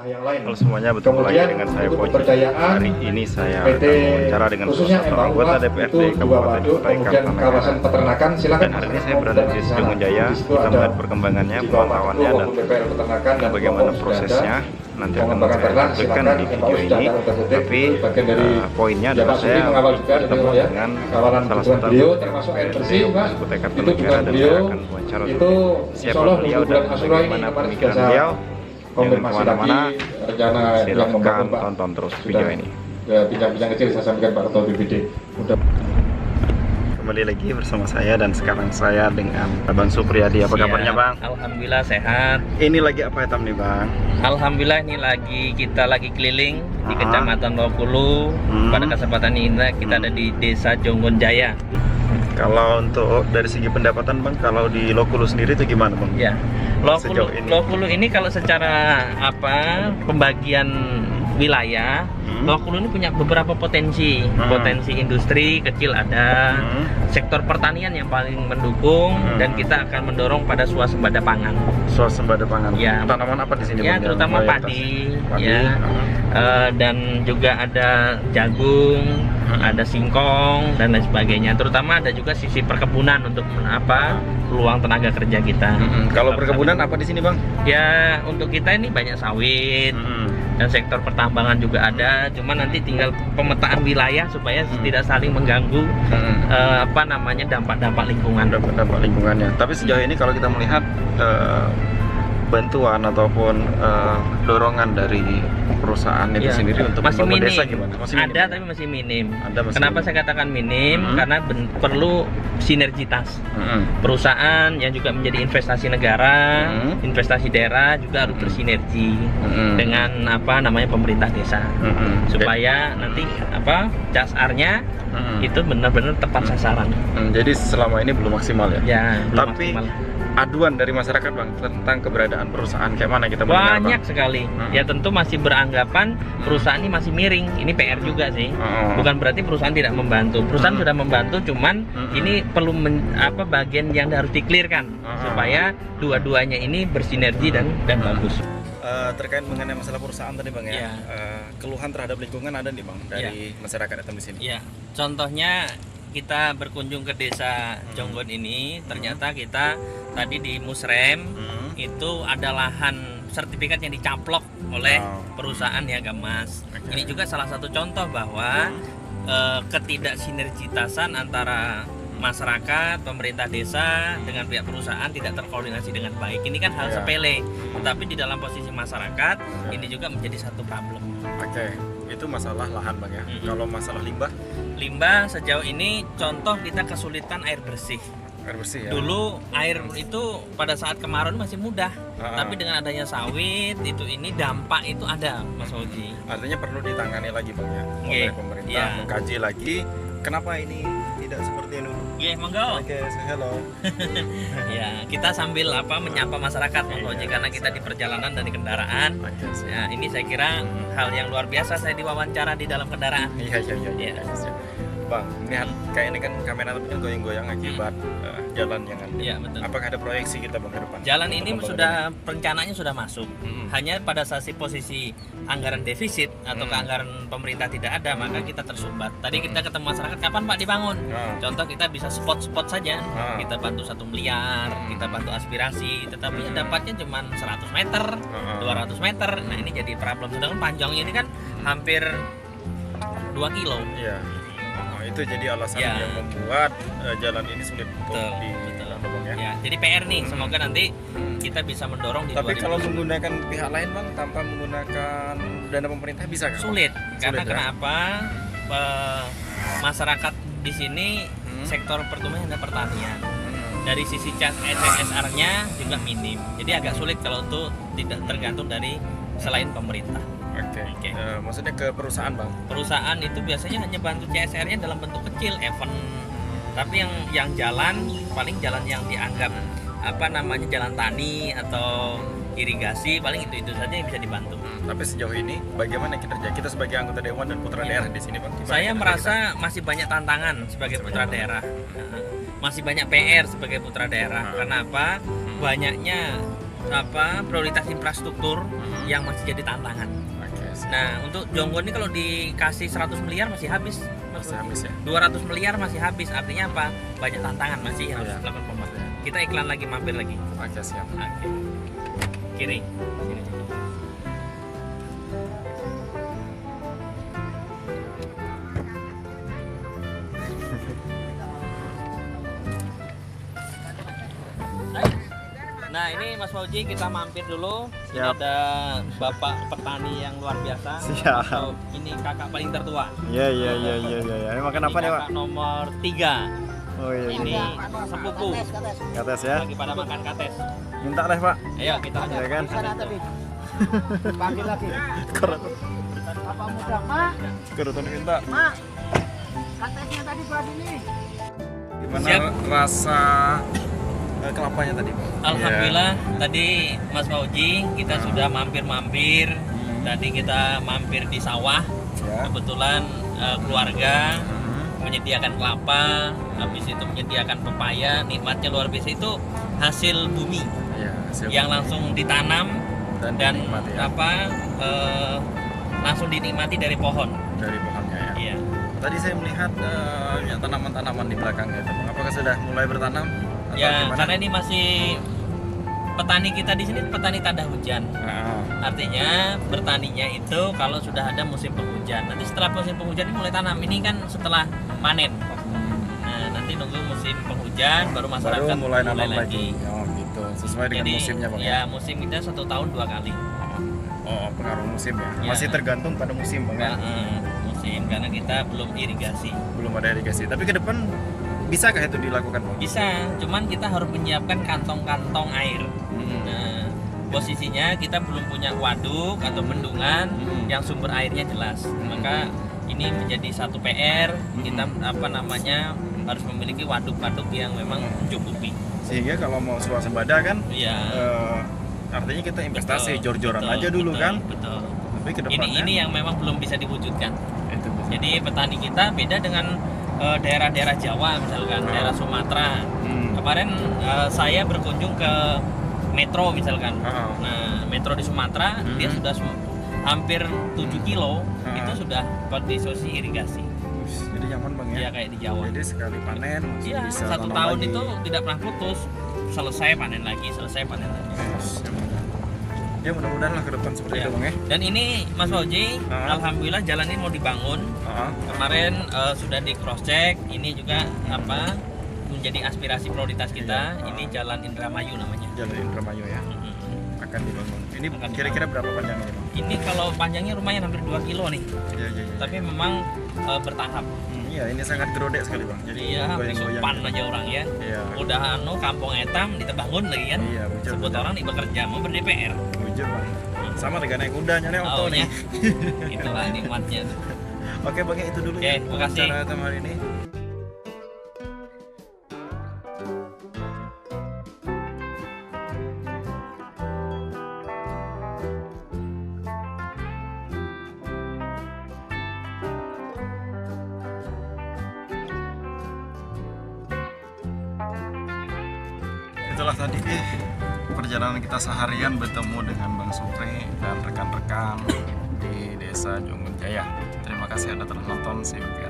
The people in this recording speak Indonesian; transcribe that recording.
yang lain. Halo semuanya, bertemu lagi dengan saya Poji. Hari ini saya akan wawancara dengan satu anggota DPRD Kabupaten Kutai kawasan peternakan. Silakan. Dan hari ini saya berada di Jonggon Jaya. Kita melihat perkembangannya, pemantauannya, dan bagaimana prosesnya. Nanti akan saya tampilkan di video ini. Tapi poinnya adalah saya bertemu dengan salah satu anggota DPRD Kutai Kartanegara, dan saya akan wawancara siapa beliau dan bagaimana pemikiran beliau. Jangan kemana-mana, silahkan tonton terus video ini. Bincang-bincang kecil saya sampaikan Pak Ketua BPD. Kembali lagi bersama saya, dan sekarang saya dengan Bang Supriyadi. Apa kabarnya Bang? Alhamdulillah sehat. Ini lagi apa hitam nih Bang? Alhamdulillah ini kita lagi keliling di Kecamatan Lokulu. Pada kesempatan ini kita ada di Desa Jonggon Jaya. Kalau untuk dari segi pendapatan Bang, kalau di Lokulu sendiri itu gimana Bang? Ya, Lokulu ini kalau secara pembagian wilayah, Lokulu ini punya beberapa potensi industri kecil ada, sektor pertanian yang paling mendukung, dan kita akan mendorong pada swasembada pangan. Swasembada pangan. Ya. Tanaman apa di sini Ya, Bang? terutama padi. Ya. Dan juga ada jagung, ada singkong dan lain sebagainya. Terutama ada juga sisi perkebunan untuk peluang tenaga kerja kita. Kalau perkebunan apa di sini Bang? Ya, untuk kita ini banyak sawit. Dan sektor pertambangan juga ada, cuma nanti tinggal pemetaan wilayah supaya tidak saling mengganggu dampak-dampak lingkungan. Dampak lingkungannya. Tapi sejauh ini kalau kita melihat bantuan ataupun dorongan dari perusahaan itu sendiri untuk masih membangun minim. desa gimana? Masih minim. Ada tapi masih minim. Kenapa saya katakan minim? Karena perlu sinergitas. Perusahaan yang juga menjadi investasi negara, investasi daerah juga harus bersinergi dengan pemerintah desa, supaya nanti CSR-nya itu benar-benar tepat sasaran. Jadi selama ini belum maksimal ya? Ya, belum tapi maksimal. Aduan dari masyarakat Bang tentang keberadaan perusahaan kayak mana kita mendengar Bang? Banyak sekali. Ya tentu masih beranggapan perusahaan ini masih miring. Ini PR juga sih. Bukan berarti perusahaan tidak membantu. Perusahaan sudah membantu, cuman ini perlu bagian yang harus diklirkan supaya dua-duanya ini bersinergi dan bagus. Terkait mengenai masalah perusahaan tadi Bang ya. Keluhan terhadap lingkungan ada nih Bang dari masyarakat datang di sini. Ya. Contohnya kita berkunjung ke desa Jonggon ini, ternyata kita tadi di Musrem itu ada lahan sertifikat yang dicaplok oleh perusahaan Niaga Emas. Ini juga salah satu contoh bahwa ketidaksinergitasan antara masyarakat, pemerintah desa dengan pihak perusahaan tidak terkoordinasi dengan baik. Ini kan hal sepele, tetapi di dalam posisi masyarakat ini juga menjadi satu problem. Itu masalah lahan Bang ya. Kalau masalah limbah sejauh ini contoh kita kesulitan air bersih. Air bersih ya. Dulu air itu pada saat kemarau masih mudah, tapi dengan adanya sawit ini dampak itu ada, Mas Oji. Artinya perlu ditangani lagi Bang ya oleh pemerintah, mengkaji lagi kenapa ini tidak seperti yang dulu. Monggo. Hello. Ya, kita sambil menyapa masyarakat Mas Oji, karena kita di perjalanan dari kendaraan. Ya, ini saya kira hal yang luar biasa, saya diwawancara di dalam kendaraan. Iya. Bang, melihat kayak ini kan kamera tapi kan goyang-goyang akibat jalan yang ada. Iya, betul. Apakah ada proyeksi kita Bang ke depan? Jalan ini rencananya sudah masuk. Hanya pada posisi anggaran defisit atau anggaran pemerintah tidak ada, maka kita tersumbat. Tadi kita ketemu masyarakat, kapan Pak dibangun? Contoh kita bisa spot-spot saja. Kita bantu 1 miliar, kita bantu aspirasi, tetapi dapatnya cuma 100 meter, 200 meter. Nah, ini jadi problem. Sedangkan panjangnya ini kan hampir 2 kilo. Iya. Itu jadi alasan yang membuat jalan ini sulit untuk dilakukan ya. Jadi PR nih, semoga nanti kita bisa mendorong di. Tapi kalau menggunakan pihak lain Bang, tanpa menggunakan dana pemerintah bisa kan? Sulit. Karena kenapa? Masyarakat di sini sektor pertumbuhan dan pertanian. Dari sisi CSR-nya juga minim. Jadi agak sulit kalau untuk tidak tergantung dari selain pemerintah. Maksudnya ke perusahaan Bang? Perusahaan itu biasanya hanya bantu CSR-nya dalam bentuk kecil, event. Tapi yang jalan, paling jalan yang dianggap jalan tani atau irigasi, paling itu saja yang bisa dibantu. Tapi sejauh ini bagaimana kinerja kita sebagai anggota dewan dan putra daerah di sini Bang? Saya merasa masih banyak tantangan sebagai putra daerah. Masih banyak PR sebagai putra daerah. Kenapa? Banyaknya prioritas infrastruktur yang masih jadi tantangan. Nah, untuk Jonggon ini kalau dikasih 100 miliar masih habis. Masih habis ya. 200 miliar masih habis. Artinya apa? Banyak tantangan masih yang harus dilakukan pemerintah. Kita iklan lagi, mampir lagi. Oke, siap. Oke. Kiri. Sini. Nah, ini Mas Fauji, kita mampir dulu. Ini Siap. ada Bapak petani yang luar biasa. Siap. Atau ini kakak paling tertua. Iya. Ini makan apa nih, Pak? Kakak nomor 3. Oh iya, Ini sepupu. kates ya. Lagi pada makan kates. Minta deh, Pak. Ayo kita aja. Ya kan? Panggil lagi. Apa muda, Mak? Kerutan minta. Mak. Katesnya tadi buat ini. Gimana Siap. rasa kelapanya tadi, Pak? Alhamdulillah tadi Mas Fauji kita sudah mampir-mampir. Tadi kita mampir di sawah. Ya. Kebetulan keluarga menyediakan kelapa, habis itu menyediakan pepaya. Nikmatnya luar biasa, itu hasil bumi Iya, hasil yang langsung ditanam dan dinikmati ya. langsung dinikmati dari pohon. Dari pohonnya ya. Iya. Tadi saya melihat tanaman-tanaman di belakangnya itu. Apakah sudah mulai bertanam? Atau Ya, gimana? karena ini masih petani kita di sini petani tanda hujan. Nah, Artinya bertaninya itu kalau sudah ada musim penghujan. Nanti setelah musim penghujan ini mulai tanam. Ini kan setelah panen. Nah, nanti nunggu musim penghujan baru masyarakat baru mulai nanam lagi. Oh gitu, sesuai dengan Jadi, musimnya, Bang. ya musim kita 1 tahun 2 kali. Oh, pengaruh musim ya. Ya. Masih tergantung pada musim, Bang. Ya? Musim karena kita belum irigasi. Belum ada irigasi. Tapi ke depan bisakah itu dilakukan, Bang? Bisa, cuman kita harus menyiapkan kantong-kantong air. Nah, posisinya kita belum punya waduk atau bendungan yang sumber airnya jelas. Maka ini menjadi satu PR. Kita harus memiliki waduk-waduk yang memang mencukupi. Sehingga kalau mau swasembada kan Iya. artinya kita investasi Betul, jor-joran betul, aja dulu betul, kan. Betul. Tapi ke depannya Ini yang memang belum bisa diwujudkan. itu bisa. Jadi petani kita beda dengan daerah-daerah Jawa misalkan, daerah Sumatera. Kemarin saya berkunjung ke Metro misalkan. Nah, Metro di Sumatera dia sudah hampir 7 kilo itu sudah kondisi irigasi. Jadi nyaman, Bang, Iya ya. kayak di Jawa. Jadi sekali panen langsung Iya, bisa 1 tanam tahun lagi. itu tidak pernah putus. Selesai panen lagi, selesai panen lagi. Ya mudah-mudahan lah ke depan seperti Ya. itu, Bang, ya. Dan ini Mas Fauji, alhamdulillah jalan ini mau dibangun. Kemarin sudah di cross check, ini juga menjadi aspirasi prioritas kita. Ini Jalan Indramayu namanya. Jalan Indramayu ya. Akan dibangun. Ini Akan kira-kira berapa panjangnya, Bang? Ini kalau panjangnya lumayan hampir 2 kilo nih. Iya. Tapi memang bertahap. Iya, ini sangat gerodek sekali, Bang. Jadi Iya, goyang-goyang. supan aja orang ya. Iya. Udah kampung etam dibangun lagi kan. Iya, betul, Sebut betul. orang nih bekerja mau ber-DPR. Jujur, Bang. Sama dengan naik kuda nyari auto Oh, nih. ya. Itulah nikmatnya. Oke, Bang, ya, itu dulu Oke, ya. terima kasih. Wawancara kita hari ini. Itulah tadi perjalanan kita seharian bertemu dengan Bang Supri dan rekan-rekan di Desa Jonggon Jaya. Terima kasih Anda telah nonton. See you again.